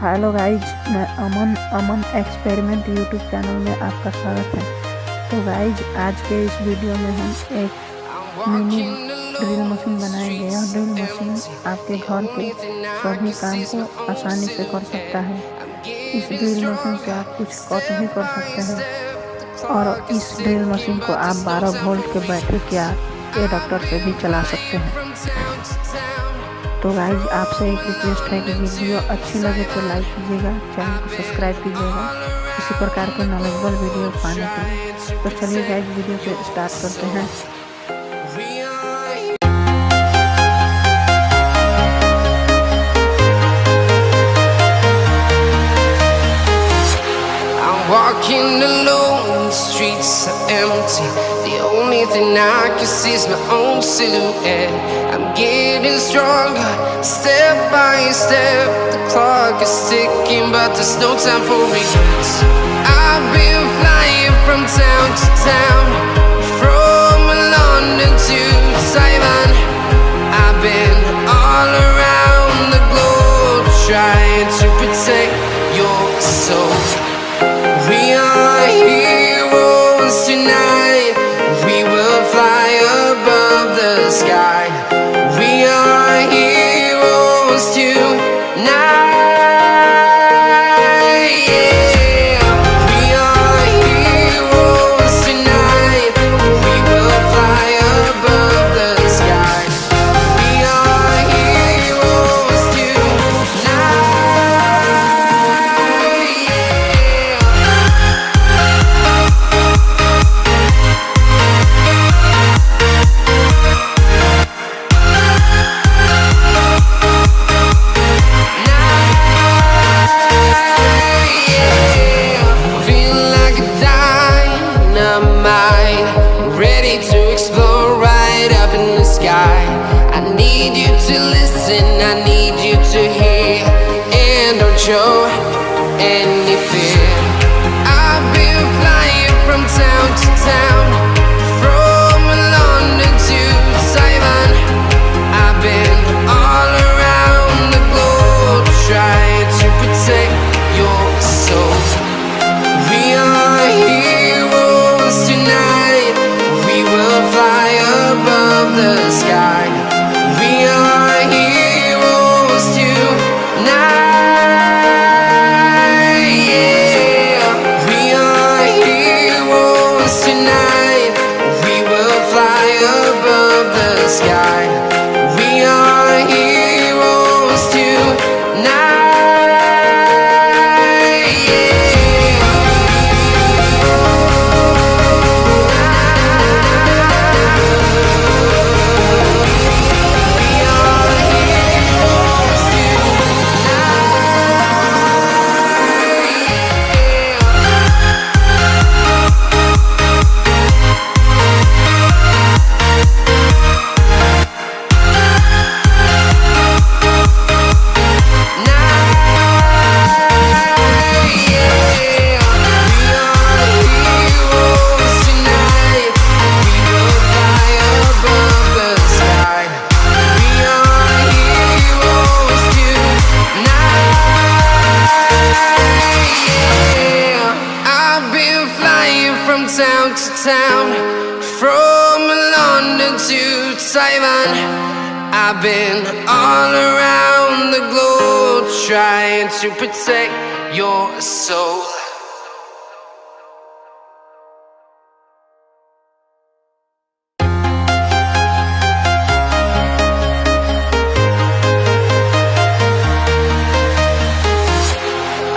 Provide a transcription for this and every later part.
Hello guys, मैं अमन experiment YouTube channel में आपका स्वागत है। तो गाइज, आज के इस वीडियो में हम एक मिनी ड्रिल मशीन बनाएंगे। यह ड्रिल मशीन आपके घर के सभी काम को आसानी से कर सकता है। इस ड्रिल मशीन से आप कुछ कट भी कर सकते हैं और इस ड्रिल मशीन को आप 12 वोल्ट के बैटरी के एडाप्टर से भी चला सकते हैं। तो गाइज, आपसे एक रिक्वेस्ट है कि वीडियो अच्छी लगे तो लाइक कीजिएगा, चैनल को सब्सक्राइब कीजिएगा इसी प्रकार के नॉलेजेबल वीडियो पाने के लिए। तो चलिए गाइज, वीडियो को स्टार्ट करते हैं। Walking alone, the streets are empty. The only thing I can see is my own silhouette. I'm getting stronger, step by step. The clock is ticking, but there's no time for regrets. I've been flying from town to town, from London to Taiwan. I've been all around the globe, trying to protect your soul. We are heroes tonight. We will fly above the sky. We are heroes tonight. Yeah. We are heroes tonight. We will fly above the sky. We are heroes tonight. To explore right up in the sky. I need you to listen, I need you to hear, and don't show any fear. I've been flying from town to town, from London to Taiwan. I've been all around the globe, trying to protect your soul. We are heroes tonight. We will fly above the sky. We are heroes tonight. Yeah. We are heroes tonight. We will fly above the sky. We are heroes tonight. Town to town, from London to Taiwan. I've been all around the globe, trying to protect your soul.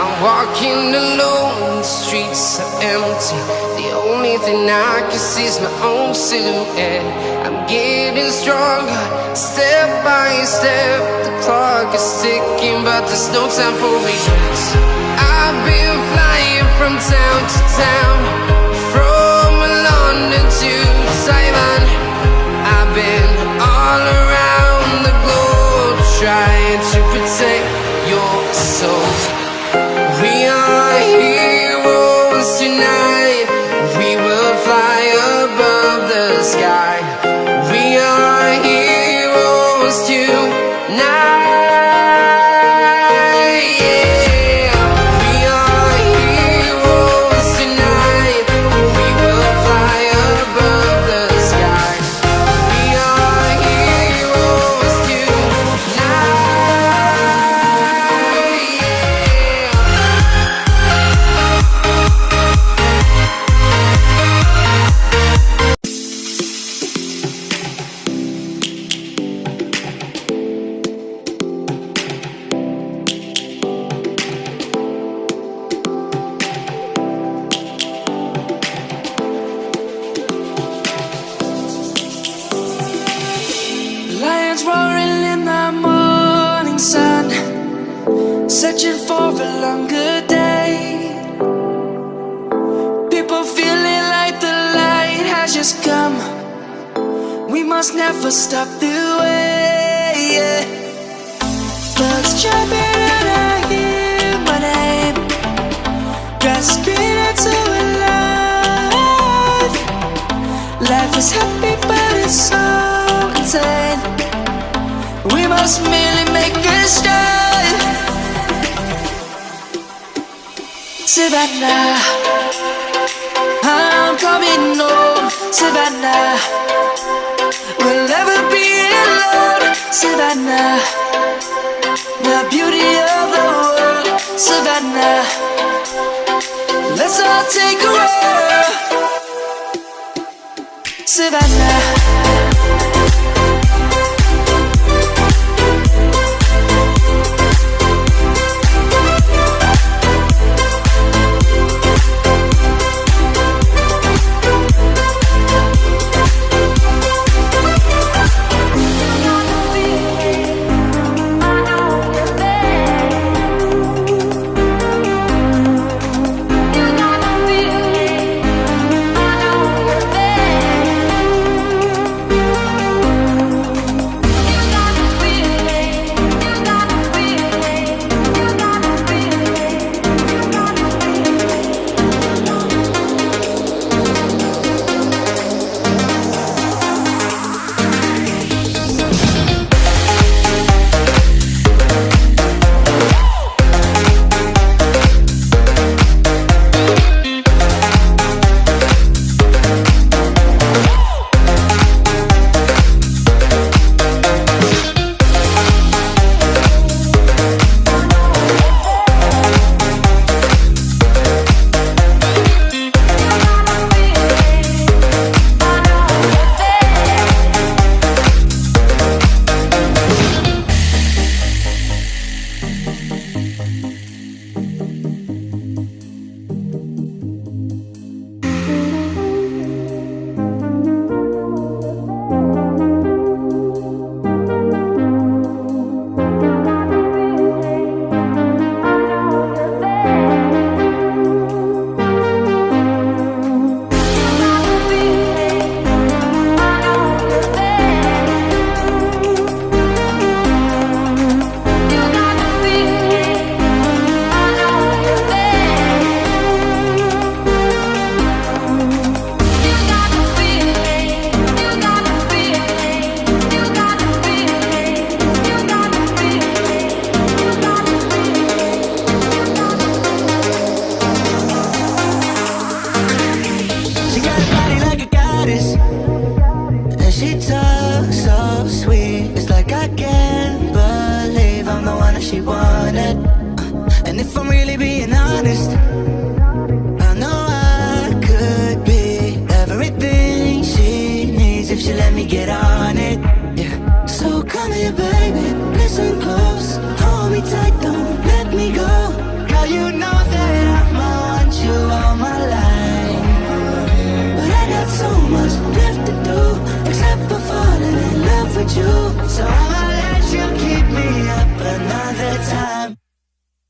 I'm walking alone, the streets are empty. The only thing I can see is my own silhouette. I'm getting stronger, step by step. The clock is ticking, but there's no time for regrets. I've been flying from town to town, from London to Taiwan. I've been all around the globe, trying to protect your soul. We are heroes tonight. We will fly above the sky. We are heroes tonight. Yeah. searching for a longer day. People feeling like the light has just come. We must never stop the way, yeah. Birds jumping and I hear my name, grasping into a life. Life is happy but it's so insane. We must merely make a start. Savannah, I'm coming home. Savannah, we'll never be alone. Savannah, the beauty of the world. Savannah, let's all take a walk. Savannah,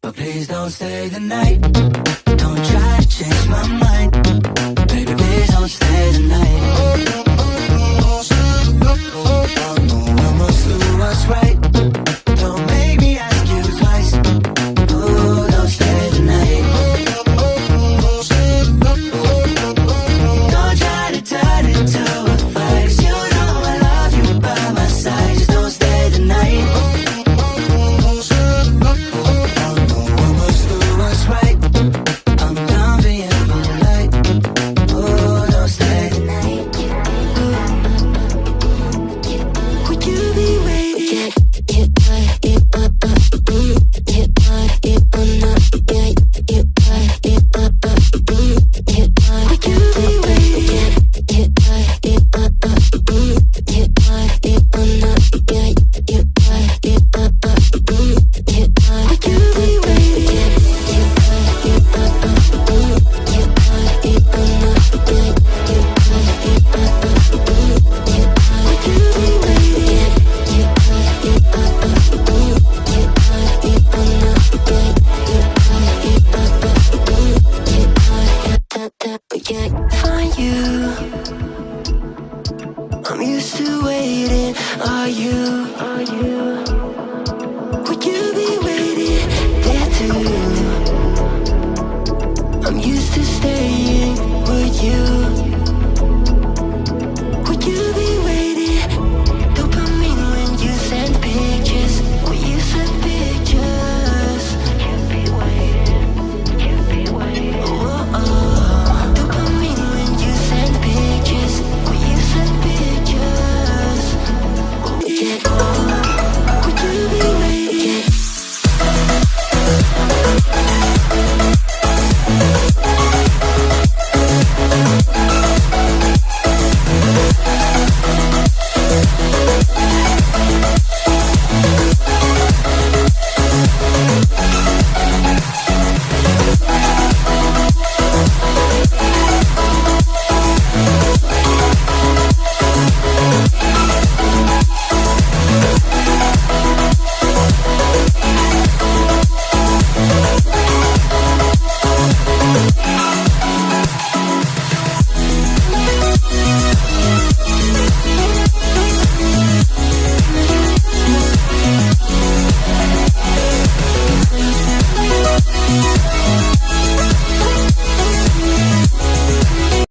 but please don't stay the night. Don't try to change my mind.